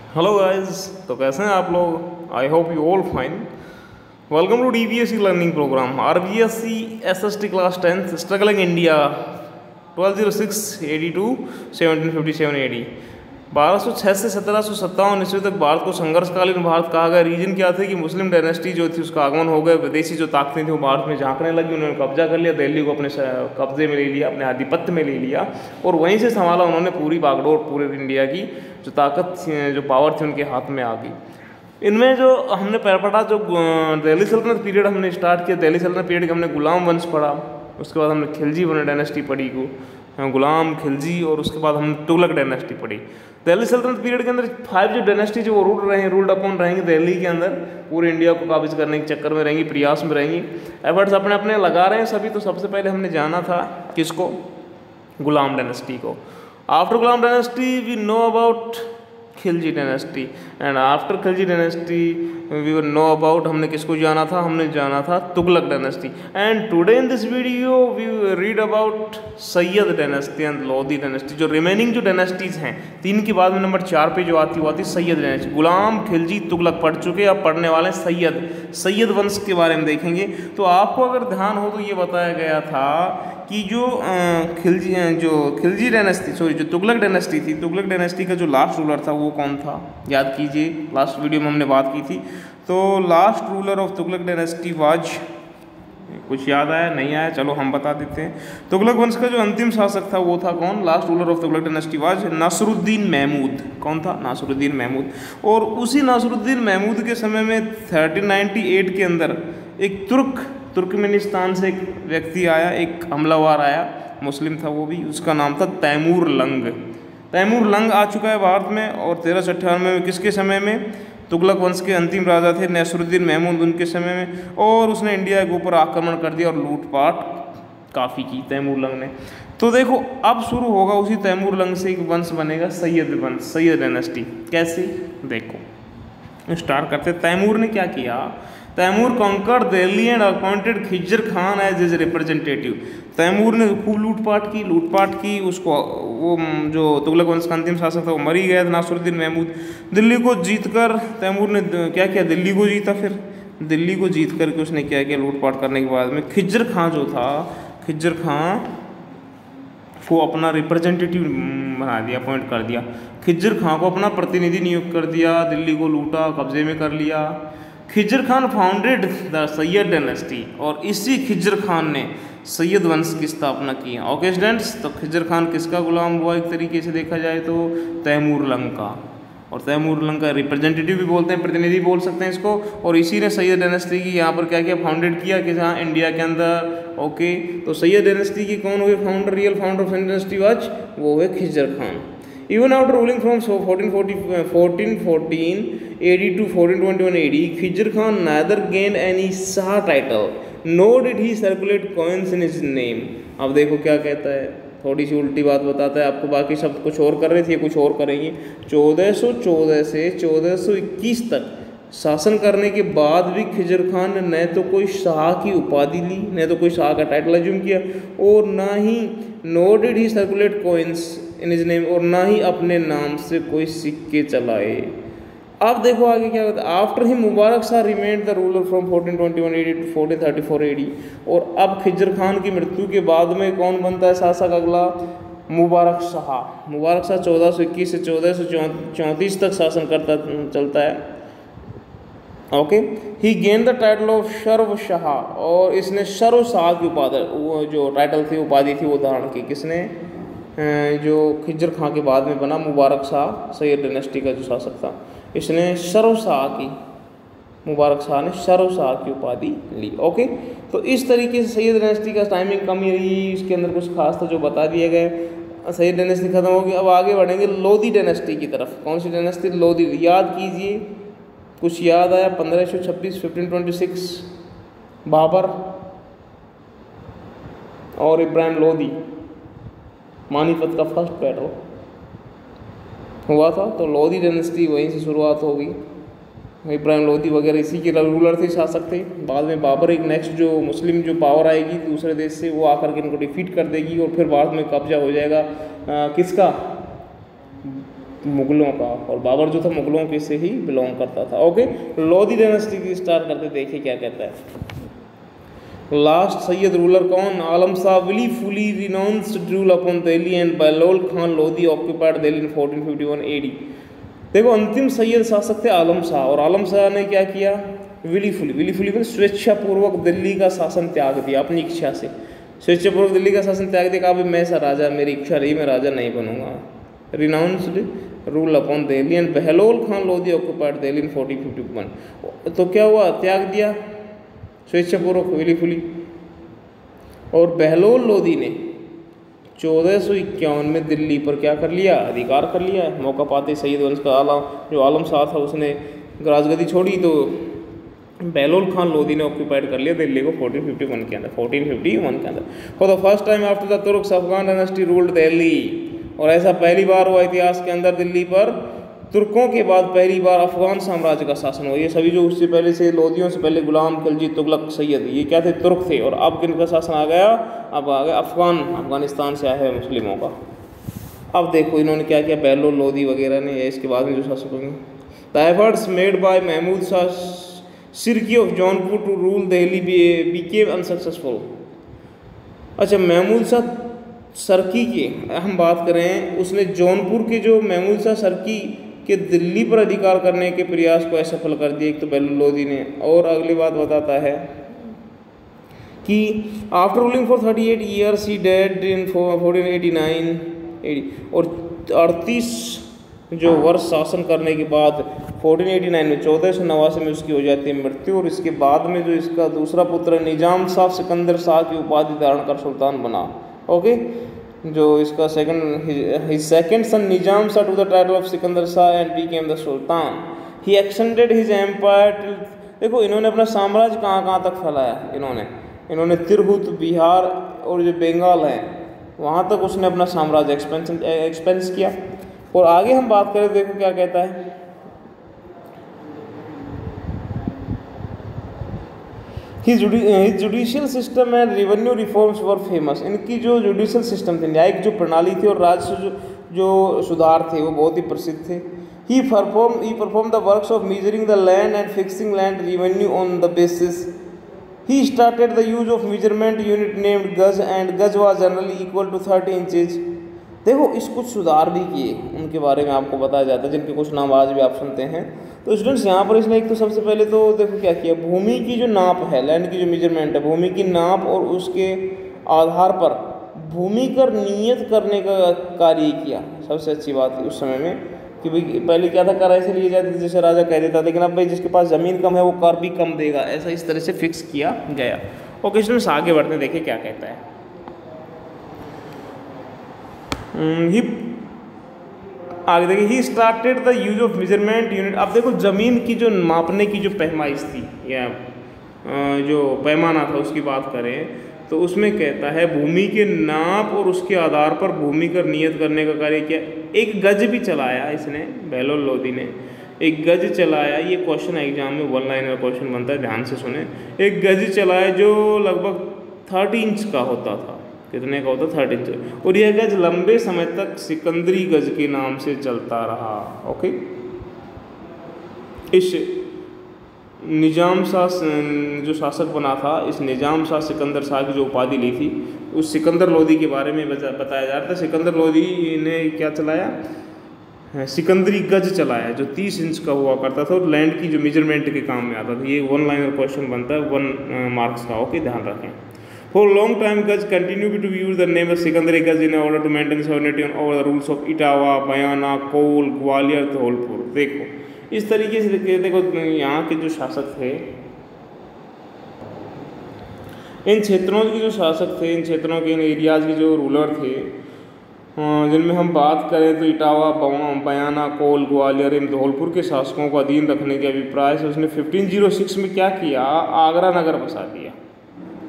Hello guys, तो कैसे हैं आप लोग। I hope you all fine. Welcome to DBSC learning program RBSC SST class 10th struggling India 1206 AD to 1757 AD। 1206 से 1757 ईस्वी तक भारत को संघर्षकालीन भारत कहा गया। रीजन क्या थे कि मुस्लिम डायनेस्टी जो थी उसका आगमन हो गया। विदेशी जो ताकतें थी वो भारत में झांकने लगी। उन्होंने कब्जा कर लिया, दिल्ली को अपने कब्जे में ले लिया, अपने आधिपत्य में ले लिया और वहीं से संभाला उन्होंने पूरी बागडोर पूरे इंडिया की। जो ताकत जो पावर थी उनके हाथ में आ गई। इनमें जो हमने पढ़ा, जो दिल्ली सल्तनत पीरियड हमने स्टार्ट किया, दिल्ली सल्तनत पीरियड के हमने गुलाम वंश पढ़ा। उसके बाद हमने खिलजी डायनेस्टी पढ़ी गुलाम, खिलजी, और उसके बाद हमने तुगलक डायनेस्टी पढ़ी। दिल्ली सल्तनत पीरियड के अंदर 5 जो डायनेस्टी जो वो रूल्ड अपॉन रहेंगी दिल्ली के अंदर, पूरे इंडिया को काबिज करने के चक्कर में रहेंगी, प्रयास में रहेंगी, एफर्ट्स अपने अपने लगा रहे हैं सभी। तो सबसे पहले हमने जाना था किसको? गुलाम डायनेस्टी को। After Ghulam dynasty we know about Khilji dynasty, and after Khilji dynasty we will know about, हमने किसको जाना था? हमने जाना था Tughlaq dynasty. And today in this video we read about Sayyid dynasty and Lodi dynasty. जो रिमेनिंग जो डायनेस्टीज हैं, 3 के बाद में नंबर 4 पे जो आती वो आती सैयद डायनेस्टी। गुलाम, खिलजी, तुगलक पढ़ चुके, अब पढ़ने वाले सैयद वंश के बारे में देखेंगे। तो आपको अगर ध्यान हो तो ये बताया गया था कि जो खिलजी डायनेस्टी, सॉरी जो तुगलक डायनेस्टी थी, तुगलक डायनेस्टी का जो लास्ट रूलर था वो कौन था? याद कीजिए, लास्ट वीडियो में हमने बात की थी। तो last ruler of Tughlaq dynasty was, कुछ याद आया नहीं आया? चलो हम बता देते हैं। तुगलक वंश का जो अंतिम शासक था वो था कौन? Last ruler of Tughlaq dynasty was Nasiruddin Mahmud. कौन था? नासरुद्दीन महमूद। और उसी नासरुद्दीन महमूद के समय में 1398 के अंदर एक तुर्कमेनिस्तान से एक व्यक्ति आया, एक हमलावर आया, मुस्लिम था वो भी, उसका नाम था तैमूर लंग। तैमूर लंग आ चुका है भारत में। और 1398 में किसके समय में? तुगलक वंश के अंतिम राजा थे नासरुद्दीन महमूद, उनके समय में। और उसने इंडिया के ऊपर आक्रमण कर दिया और लूटपाट काफ़ी की तैमूर लंग ने। तो देखो अब शुरू होगा उसी तैमूर लंग से एक वंश बनेगा सैयद वंश, सैयद डायनेस्टी। कैसे? देखो स्टार्ट करते। तैमूर ने क्या किया? Timur conquered Delhi and appointed Khizr Khan as his representative. Timur ने खूब लूटपाट की। उसको वो जो तुगलक वंश का अंतिम शासक था वो मर ही गया था, नासरुद्दीन महमूद। दिल्ली को जीतकर तैमूर ने क्या किया? दिल्ली को जीता। फिर दिल्ली को जीत करके उसने क्या किया? लूटपाट करने के बाद में खिज्जर खां जो था, खिज्जर खां को अपना रिप्रेजेंटेटिव बना दिया, अपॉइंट कर दिया। खिज्जर खां को अपना प्रतिनिधि नियुक्त कर दिया। दिल्ली को लूटा, कब्जे में कर लिया। Khizr Khan founded the Sayyid dynasty, और इसी खिज्जर खान ने सैयद वंश की स्थापना की। ओके स्टूडेंट्स, तो खिज्जर खान किसका गुलाम हुआ? एक तरीके से देखा जाए तो तैमूर लंग का। और तैमूर लंग का रिप्रेजेंटेटिव भी बोलते हैं, प्रतिनिधि बोल सकते हैं इसको। और इसी ने सैयद डायनेस्टी की यहाँ पर क्या किया? फाउंडेड किया कि हाँ इंडिया के अंदर। ओके, तो सैयद डायनेस्टी की कौन हुए founder? Real founder of Syed dynasty was वो हुए खिज्जर Khan. Even after ruling from 1414 AD to 1421 AD, Khizr Khan neither gained any Shah title, nor did he circulate coins in his name. अब देखो क्या कहता है, थोड़ी सी उल्टी बात बताता है आपको। बाकी सब कुछ और कर रहे थे, कुछ और करेंगे। 1414 से 1421 तक शासन करने के बाद भी खिज्र खान ने न तो कोई शाह की उपाधि ली, न तो कोई शाह का टाइटल अज्यूम किया, और ना ही nor did he circulate coins in his name, और ना ही अपने नाम से कोई सिक्के चलाए। अब देखो आगे क्या होता है। After he Mubarak Shah remained the ruler from 1421 AD to 1434 AD। और अब खिज्र खान की मृत्यु के बाद में कौन बनता है शासक अगला? मुबारक शाह। मुबारक शाह 1421 से 1434 तक शासन करता चलता है। Okay, he gained the title of Sharv Shah, और इसने शर्व शाह की उपाधि, वो जो टाइटल थी उपाधि थी वो धारण की। किसने? जो खिज्र खां के बाद में बना मुबारक शाह, सैयद डायनेस्टी का जो शासक था, इसने शर्व शाह की, मुबारक शाह ने शर्व शाह की उपाधि ली। ओके, तो इस तरीके से सैयद डायनेस्टी का टाइमिंग कम ही रही। इसके अंदर कुछ खास था जो बता दिए गए। सैयद डायनेस्टी खत्म होगी। अब आगे बढ़ेंगे लोधी डायनेस्टी की तरफ। कौन सी डायनेस्टी? लोधी। याद कीजिए, कुछ याद आया? 1526 1526 बाबर और इब्राहिम लोधी, पानीपत का फर्स्ट बैटल हुआ था। तो लोधी डायनेस्टी वहीं से शुरुआत होगी। इब्राहिम लोधी वगैरह इसी के रूलर थे, शासक थे। बाद में बाबर एक नेक्स्ट जो मुस्लिम जो पावर आएगी दूसरे देश से, वो आकर के इनको डिफीट कर देगी और फिर बाद में कब्जा हो जाएगा किसका? मुगलों का, और बाबर जो था मुगलों के से ही बिलोंग करता था। ओके, लोधी डायनेस्टी की स्टार्ट करते, देखिए क्या कहता है। लास्ट सैयद रूलर कौन? Alam Shah wilfully renounced rule upon Delhi and Bahlol Khan Lodi occupied Delhi in 1451 AD। देखो, अंतिम सैयद शासक थे आलम शाह, और आलम शाह ने क्या किया? विलीफुली में स्वेच्छापूर्वक दिल्ली का शासन त्याग दिया, अपनी इच्छा से स्वेच्छापूर्वक दिल्ली का शासन त्याग दिया। कहा मैं ऐसा राजा, मेरी इच्छा रही, मैं राजा नहीं बनूंगा। Renounced rule upon Delhi and Bahlol Khan Lodi occupied Delhi in 1451। तो क्या हुआ? त्याग दिया स्वेच्छापूर्वक, विलीफुली। और बहलोल लोधी ने 1451 में दिल्ली पर क्या कर लिया? अधिकार कर लिया। मौका पाते सैयद वंश का जो आलम शाह था उसने राजगद्दी छोड़ी, तो बहलोल खान लोधी ने ऑक्यूपाइड कर लिया दिल्ली को 1451 के अंदर। For the first time after the Turks Afghan dynasty ruled Delhi. और ऐसा पहली बार हुआ इतिहास के अंदर, दिल्ली पर तुर्कों के बाद पहली बार अफगान साम्राज्य का शासन हुआ। ये सभी जो उससे पहले से लोधियों से पहले गुलाम खिलजी तुगलक सैयद, ये क्या थे? तुर्क थे। और अब किनका शासन आ गया? अब आ गया अफगानिस्तान से आए हैं मुस्लिमों का। अब देखो इन्होंने क्या किया, बहलोल लोधी वगैरह ने, इसके बाद में जो शासक होंगे। The efforts made by Mahmud Shah Sharqi of Jaunpur to rule Delhi became unsuccessful. अच्छा, महमूद शाह सरकी की हम बात करें, उसने जौनपुर के जो महमूद शाह सरकी के दिल्ली पर अधिकार करने के प्रयास को असफल कर दिया, एक तो बहलोल लोधी ने। और अगली बात बताता है कि after ruling for 38 years he dead in 1489 AD। और 38 जो वर्ष शासन करने के बाद 1489 में 1489 में उसकी हो जाती है मृत्यु। और इसके बाद में जो इसका दूसरा पुत्र निजाम शाह सिकंदर शाह की उपाधि धारण कर सुल्तान बना। ओके, जो इसका second son Nizam Shah to the title of Sikandar Shah and became the sultan. He extended his empire till. देखो, इन्होंने अपना साम्राज्य कहाँ तक फैलाया? इन्होंने तिरहुत, बिहार और जो बंगाल है वहाँ तक उसने अपना साम्राज्य एक्सपेंस किया। और आगे हम बात करें, देखो क्या कहता है। His judicial system and revenue reforms were famous. इनकी जो जुडिशियल सिस्टम थे, न्यायिक जो प्रणाली थी और राजस्व जो सुधार थे, वो बहुत ही प्रसिद्ध थे। He performed the works of measuring the land and fixing land revenue on the basis. He started the use of measurement unit named gज and gज was generally equal to 30 inches. देखो, इस कुछ सुधार भी किए, उनके बारे में आपको बताया जाता है, जिनके कुछ नाम आज भी आप सुनते हैं। तो स्टूडेंट्स, यहाँ पर इसने एक तो सबसे पहले तो देखो क्या किया, भूमि की जो नाप है, लैंड की जो मेजरमेंट है, भूमि की नाप और उसके आधार पर भूमि कर नियत करने का कार्य किया। सबसे अच्छी बात उस समय में कि भाई पहले क्या था, कर ऐसे लिए जाते थे जैसे राजा कह देता, लेकिन अब भाई जिसके पास ज़मीन कम है वो कर भी कम देगा, ऐसा इस तरह से फिक्स किया गया। ओके स्टूडेंट्स, आगे बढ़ते हैं, देखिए क्या कहता है। आगे देखिए, he started the use of measurement unit. अब देखो, ज़मीन की जो मापने की जो पैमाइश थी या जो पैमाना था उसकी बात करें तो उसमें कहता है भूमि के नाप और उसके आधार पर भूमि कर नियत करने का कार्य किया। एक गज भी चलाया इसने, बहलोल लोधी ने एक गज चलाया। ये क्वेश्चन एग्जाम में 1 लाइनर क्वेश्चन बनता है, ध्यान से सुने। एक गज चलाया जो लगभग 30 इंच का होता था। कितने का होता? 30 इंच। और यह गज लंबे समय तक सिकंदरी गज के नाम से चलता रहा। ओके, इस निजाम शाह जो शासक बना था, इस निजाम शाह सिकंदर शाह की जो उपाधि ली थी, उस सिकंदर लोधी के बारे में बताया जाता है। सिकंदर लोधी ने क्या चलाया? सिकंदरी गज चलाया जो 30 इंच का हुआ करता था और लैंड की जो मेजरमेंट के काम में आता था। ये 1 लाइनर क्वेश्चन बनता है, 1 मार्क्स का। ओके, ध्यान रखें। For long time gaz continue to use the name of Sikandari gaz in order to maintain sovereignty over the rules of Etawah, Bayana, Kol, Gwalior, Dholpur. देखो इस तरीके से देखो, यहाँ के जो शासक थे, इन क्षेत्रों के जो शासक थे, इन क्षेत्रों के इन एरियाज के जो रूलर थे, जिनमें हम बात करें तो इटावा, बयाना, कोल, ग्वालियर, इन धौलपुर के शासकों को अधीन रखने के अभिप्राय से उसने 1506 में क्या किया? आगरा नगर बसा दिया।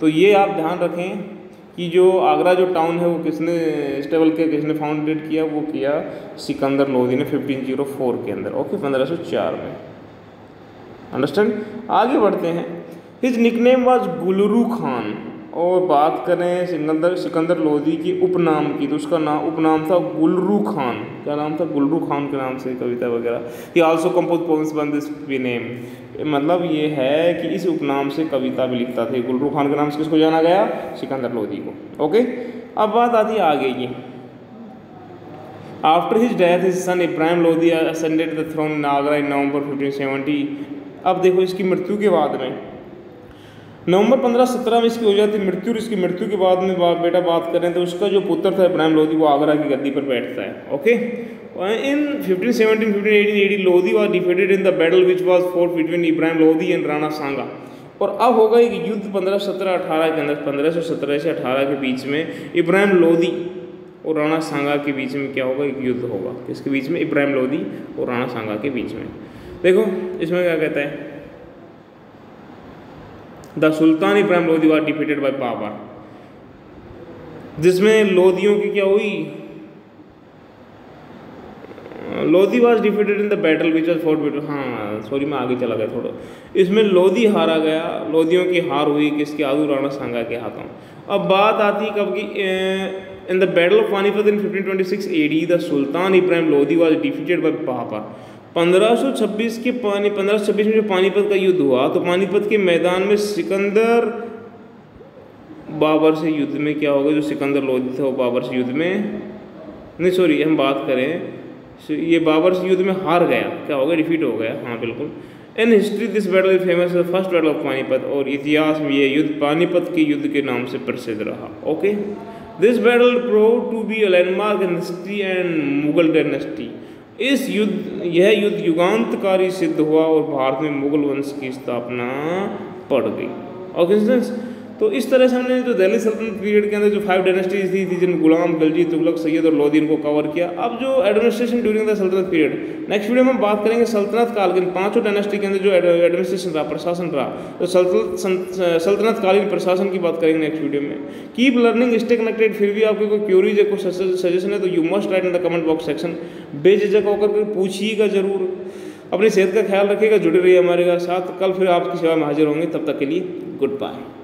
तो ये आप ध्यान रखें कि जो आगरा जो टाउन है वो किसने स्टेबल किया, किसने फाउंडेड किया? वो किया सिकंदर लोधी ने 1504 के अंदर। ओके, 1504 में। अंडरस्टैंड? आगे बढ़ते हैं। His nickname was Gulru Khan. और बात करें सिकंदर लोदी के उपनाम की, तो उसका उपनाम था गुलरू खान। क्या नाम था? गुलरू खान के नाम से कविता वगैरह। He also compose poems by this name. मतलब ये है कि इस उपनाम से कविता भी लिखता था। गुलरू खान के नाम से किसको जाना गया? सिकंदर लोदी को। ओके, अब बात आती है आगे की। After his death his son Ibrahim Lodi ascended the throne in Agra in November 1570। अब देखो इसकी मृत्यु के बाद में नवंबर 1517 में इसकी हो जाती मृत्यु। इसकी मृत्यु के बाद में बेटा बात करें तो उसका जो पुत्र था इब्राहिम लोदी वो आगरा की गद्दी पर बैठता है। Okay, in 1517-1518 Lodi was defeated in the battle which was fought between Ibrahim Lodi and Rana Sanga. और अब होगा एक युद्ध 1517-18 के अंदर, 1517 से 18 के बीच में इब्राहिम लोदी और राणा सांगा के बीच में क्या होगा? एक युद्ध होगा। किसके बीच में? इब्राहिम लोदी और राणा सांगा के बीच में। देखो इसमें क्या कहता है, the sultan Ibrahim Lodi was defeated by Babur, जिसमें लोदियों की क्या हुई? Lodi was defeated in the battle which was fought between, हाँ सॉरी मैं आगे चला गया थोड़ा। इसमें लोदी हारा गया, लोदियों की हार हुई किसके? आदू राणा सांगा के हाथों। अब बात आती है कब की? In the battle of Panipat in 1526 AD the sultan Ibrahim Lodi was defeated by Babur. 1526 में जो पानीपत का युद्ध हुआ तो पानीपत के मैदान में सिकंदर बाबर से युद्ध में क्या होगा? जो सिकंदर लोदी था वो बाबर से युद्ध में, नहीं सॉरी हम बात करें ये बाबर से युद्ध में हार गया। क्या हो गया? डिफीट हो गया। हाँ बिल्कुल। In history this battle is famous as first battle of Panipat, और इतिहास में ये युद्ध पानीपत के युद्ध के नाम से प्रसिद्ध रहा। Okay, this battle prove to be a landmark in history and Mughal dynasty. यह युद्ध युगांतकारी सिद्ध हुआ और भारत में मुगल वंश की स्थापना पड़ गई। ओके, तो इस तरह से हमने जो दिल्ली सल्तनत पीरियड के अंदर जो 5 डायनेस्टीज थी जिनमें गुलाम, खिलजी, तुगलक, सैयद और लोदी इनको कवर किया। अब जो एडमिनिस्ट्रेशन ड्यूरिंग द सल्तनत पीरियड, नेक्स्ट वीडियो में हम बात करेंगे सल्तनत काल के 5 डायनेस्टी के अंदर जो एडमिनिस्ट्रेशन रहा, प्रशासन रहा, तो सल्तनत कालीन प्रशासन की बात करेंगे नेक्स्ट वीडियो में। Keep learning, stay connected. फिर भी आपको कोई क्यूरीज है, कोई सजेशन है तो you must write in the comment box section. बेझिझक होकर पूछिएगा जरूर। अपनी सेहत का ख्याल रखिएगा, जुड़े रहिए हमारे साथ। कल फिर आपकी सेवा में हाजिर होंगे, तब तक के लिए गुड बाय।